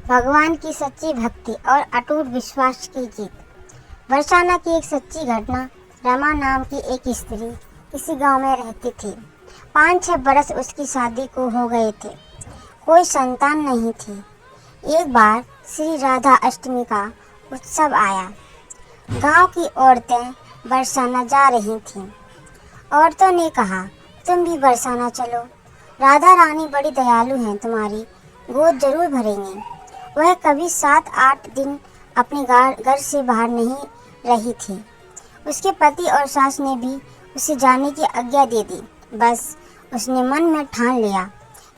भगवान की सच्ची भक्ति और अटूट विश्वास की जीत। बरसाना की एक सच्ची घटना। रमा नाम की एक स्त्री किसी गांव में रहती थी। 5-6 बरस उसकी शादी को हो गए थे। कोई संतान नहीं थी। एक बार श्री राधा अष्टमी का उत्सव आया। गांव की औरतें बरसाना जा रही थीं। औरतों ने कहा, तुम भी बरसाना चलो, राधा रानी बड़ी दयालु हैं, तुम्हारी गोद जरूर भरेंगी। वह कभी 7-8 दिन अपने घर से बाहर नहीं रही थी। उसके पति और सास ने भी उसे जाने की आज्ञा दे दी। बस उसने मन में ठान लिया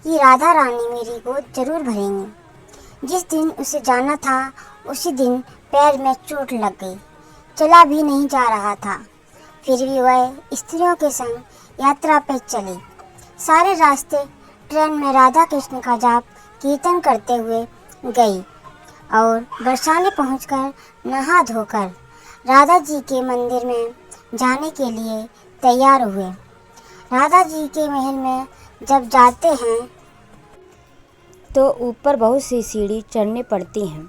कि राधा रानी मेरी गोद जरूर भरेंगी। जिस दिन उसे जाना था उसी दिन पैर में चोट लग गई। चला भी नहीं जा रहा था। फिर भी वह स्त्रियों के संग यात्रा पर चली। सारे रास्ते ट्रेन में राधा कृष्ण का जाप कीर्तन करते हुए गई और बरसाने पहुंचकर नहा धोकर राधा जी के मंदिर में जाने के लिए तैयार हुए। राधा जी के महल में जब जाते हैं तो ऊपर बहुत सी सीढ़ी चढ़नी पड़ती हैं।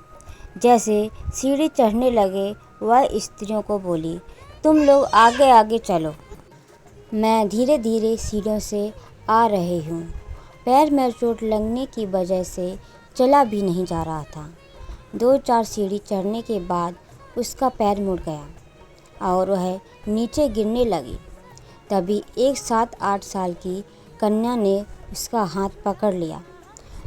जैसे सीढ़ी चढ़ने लगे वह स्त्रियों को बोली, तुम लोग आगे आगे चलो, मैं धीरे धीरे सीढ़ियों से आ रही हूँ। पैर में चोट लगने की वजह से चला भी नहीं जा रहा था। 2-4 सीढ़ी चढ़ने के बाद उसका पैर मुड़ गया और वह नीचे गिरने लगी। तभी एक 7-8 साल की कन्या ने उसका हाथ पकड़ लिया।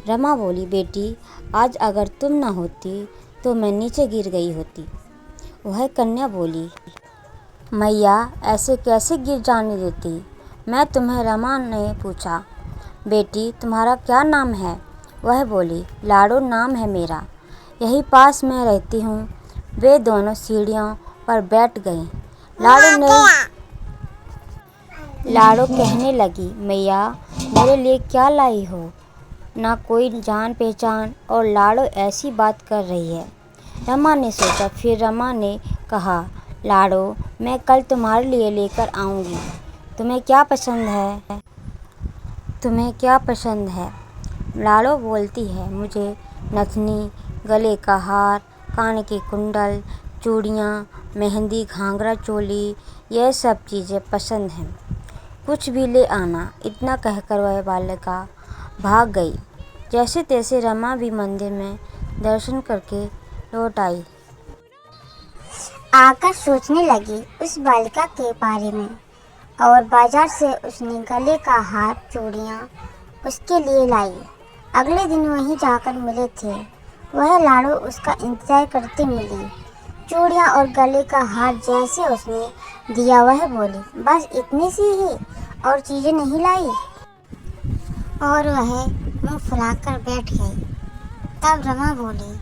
रमा बोली, बेटी, आज अगर तुम ना होती तो मैं नीचे गिर गई होती। वह कन्या बोली, मैया ऐसे कैसे गिर जाने देती। मैं तुम्हें रमा ने पूछा, बेटी तुम्हारा क्या नाम है। वह बोली, लाडो नाम है मेरा, यही पास में रहती हूँ। वे दोनों सीढ़ियों पर बैठ गईं। लाडो कहने लगी, मैया मेरे लिए क्या लाई हो, ना कोई जान पहचान और लाडो ऐसी बात कर रही है। रमा ने सोचा। फिर रमा ने कहा, लाडो मैं कल तुम्हारे लिए लेकर आऊँगी, तुम्हें क्या पसंद है। लाडो बोलती है, मुझे नथनी, गले का हार, कान के कुंडल, चूड़ियाँ, मेहंदी, घाघरा चोली, यह सब चीज़ें पसंद हैं, कुछ भी ले आना। इतना कहकर वह बालिका भाग गई। जैसे तैसे रमा भी मंदिर में दर्शन करके लौट आई। आकर सोचने लगी उस बालिका के बारे में और बाजार से उसने गले का हार, चूड़ियाँ उसके लिए लाई। अगले दिन वहीं जाकर मिले थे। वह लाडो उसका इंतजार करते मिली। चूड़ियाँ और गले का हार जैसे उसने दिया, वह बोली, बस इतनी सी ही और चीज़ें नहीं लाई। और वह मुंह फुलाकर बैठ गई। तब रमा बोली,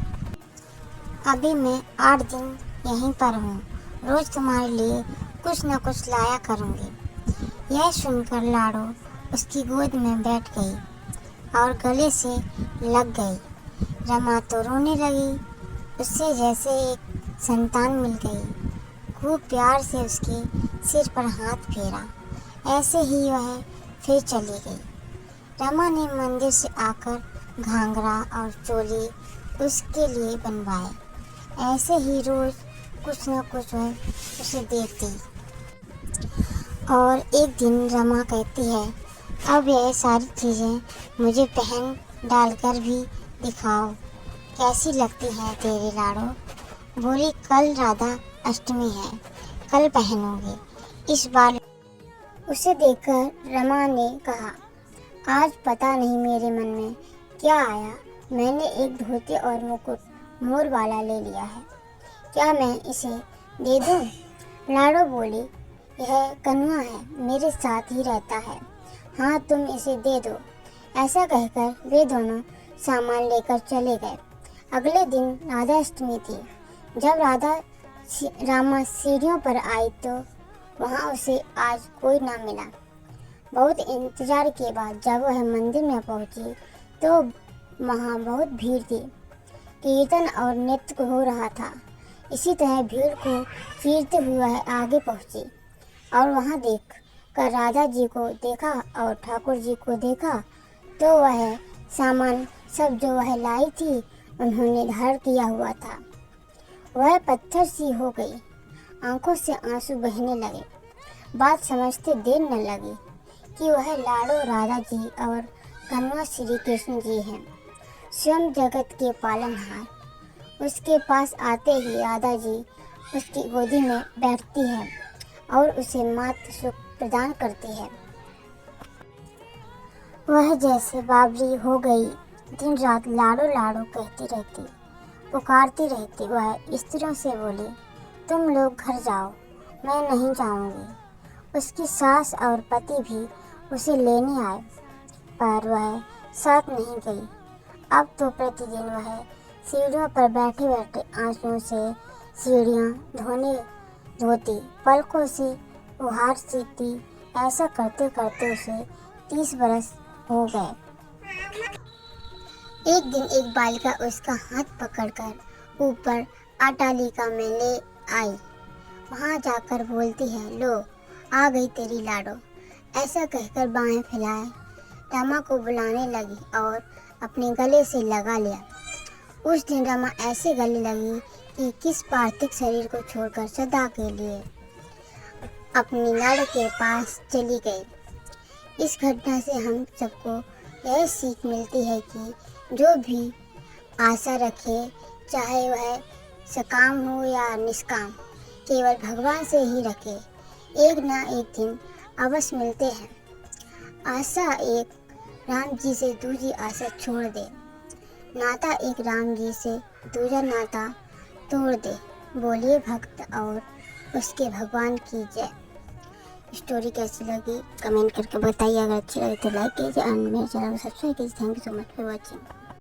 अभी मैं 8 दिन यहीं पर हूँ, रोज तुम्हारे लिए कुछ न कुछ लाया करूँगी। यह सुनकर लाडो उसकी गोद में बैठ गई और गले से लग गई। रमा तो रोने लगी। उससे जैसे एक संतान मिल गई। खूब प्यार से उसके सिर पर हाथ फेरा। ऐसे ही वह फिर चली गई। रमा ने मंदिर से आकर घाघरा और चोली उसके लिए बनवाए। ऐसे ही रोज कुछ न कुछ वह उसे देती। और एक दिन रमा कहती है, अब यह सारी चीज़ें मुझे पहन डालकर भी दिखाओ, कैसी लगती है तेरे लाडो। बोली, कल राधा अष्टमी है, कल पहनूंगी। इस बार उसे देखकर रमा ने कहा, आज पता नहीं मेरे मन में क्या आया, मैंने एक धोती और मुकुट मोर वाला ले लिया है, क्या मैं इसे दे दूं? लाडो बोली, यह कन्वा है, मेरे साथ ही रहता है, हाँ तुम इसे दे दो। ऐसा कहकर वे दोनों सामान लेकर चले गए। अगले दिन राधा अष्टमी थी। जब रामा सीढ़ियों पर आई तो वहाँ उसे आज कोई ना मिला। बहुत इंतजार के बाद जब वह मंदिर में पहुंची तो वहाँ बहुत भीड़ थी। कीर्तन और नृत्य हो रहा था। इसी तरह भीड़ को चीरते हुए वह आगे पहुंची और वहाँ देख कर राधा जी को देखा और ठाकुर जी को देखा तो वह सामान सब जो वह लाई थी उन्होंने धारण किया हुआ था वह पत्थर सी हो गई। आंखों से आंसू बहने लगे। बात समझते देर न लगी कि वह लाडो राधा जी और कन्वा श्री कृष्ण जी हैं, स्वयं जगत के पालनहार। उसके पास आते ही राधा जी उसकी गोदी में बैठती है और उसे मातृ सुख प्रदान करती है। वह जैसे बावरी हो गई, दिन रात लाडो लाडो कहती रहती, पुकारती रहती। वह स्त्रियों से बोली, तुम लोग घर जाओ, मैं नहीं जाऊंगी। उसकी सास और पति भी उसे लेने आए, पर वह साथ नहीं गई। अब तो प्रतिदिन वह सीढ़ियों पर बैठे बैठे आंसुओं से सीढ़ियाँ धोती, पलकों से उहार सीखती। ऐसा करते करते उसे 30 बरस हो गए। एक दिन एक बालिका उसका हाथ पकड़कर ऊपर अट्टालिका में ले आई। वहां जाकर बोलती है, लो आ गई तेरी लाडो। ऐसा कहकर बाहें फैलाए रमा को बुलाने लगी और अपने गले से लगा लिया। उस दिन रमा ऐसे गले लगी कि किस पार्थिव शरीर को छोड़कर सदा के लिए अपनी लाडो के पास चली गई। इस घटना से हम सबको यह सीख मिलती है कि जो भी आशा रखे, चाहे वह सकाम हो या निष्काम, केवल भगवान से ही रखे, एक ना एक दिन अवश्य मिलते हैं। आशा एक राम जी से दूसरी आशा छोड़ दे, नाता एक राम जी से दूसरा नाता तोड़ दे। बोलिए भक्त और उसके भगवान की जय। स्टोरी कैसी लगी कमेंट करके बताइए। अगर अच्छी लगी तो लाइक कीजिए और मेरे चैनल को सब्सक्राइब कीजिए। Thank you so much for watching.